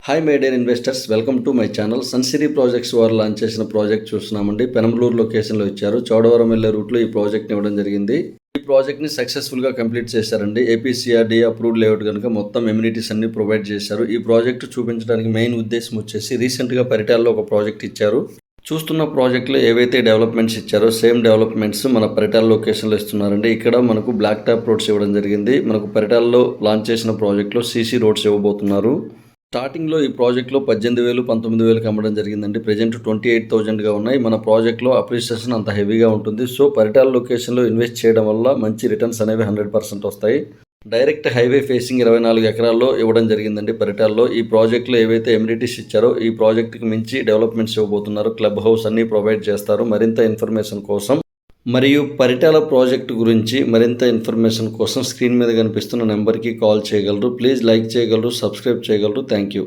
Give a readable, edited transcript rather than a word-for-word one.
Hi my dear investors, welcome to my channel. Sunsiri projects వారు launch చేసిన project చూస్తున్నామండి. పెనంబలూరు లొకేషన్లో ఇచ్చారు. చౌడవరం వెళ్ళే రూట్లో ఈ ప్రాజెక్ట్ని ఇవ్వడం జరిగింది. ఈ ప్రాజెక్ట్ని సక్సెస్ఫుల్గా కంప్లీట్ చేశారండి. ఏపీసీఆర్డీ అప్రూవ్డ్ లేఅవుట్ కనుక మొత్తం ఎమ్యూనిటీస్ అన్ని ప్రొవైడ్ చేశారు. ఈ ప్రాజెక్ట్ చూపించడానికి మెయిన్ ఉద్దేశం వచ్చేసి రీసెంట్గా పరిటాల్లో ఒక ప్రాజెక్ట్ ఇచ్చారు. చూస్తున్న ప్రాజెక్టులో ఏవైతే డెవలప్మెంట్స్ ఇచ్చారో సేమ్ డెవలప్మెంట్స్ మన పరిటాల లొకేషన్లో ఇస్తున్నారండి. ఇక్కడ మనకు బ్లాక్ టాప్ రోడ్స్ ఇవ్వడం జరిగింది. మనకు పరిటాల్లో లాంచ్ చేసిన ప్రాజెక్ట్లో సీసీ రోడ్స్ ఇవ్వబోతున్నారు. స్టార్టింగ్లో ఈ ప్రాజెక్ట్లో 18,000 19,000కి అమ్మడం జరిగిందండి. ప్రజెంట్ 28,000గా ఉన్నాయి. మన ప్రాజెక్ట్లో అప్రిషియేషన్ అంత హెవీగా ఉంటుంది. సో పరిటాల లొకేషన్లో ఇన్వెస్ట్ చేయడం వల్ల మంచి రిటర్న్స్ అనేవి 100% వస్తాయి. డైరెక్ట్ హైవే ఫేసింగ్ 24 ఎకరాల్లో ఇవ్వడం జరిగిందండి. పరిటాల్లో ఈ ప్రాజెక్ట్లో ఏవైతే ఎమ్యూనిటీస్ ఇచ్చారో ఈ ప్రాజెక్ట్కి మించి డెవలప్మెంట్స్ ఇవ్వబోతున్నారు. క్లబ్ హౌస్ అన్నీ ప్రొవైడ్ చేస్తారు. మరింత ఇన్ఫర్మేషన్ కోసం మరియు పరిటాల ప్రాజెక్టు గురించి మరింత ఇన్ఫర్మేషన్ కోసం స్క్రీన్ మీద కనిపిస్తున్న నెంబర్కి కాల్ చేయగలరు. ప్లీజ్ లైక్ చేయగలరు, సబ్స్క్రైబ్ చేయగలరు. Thank you.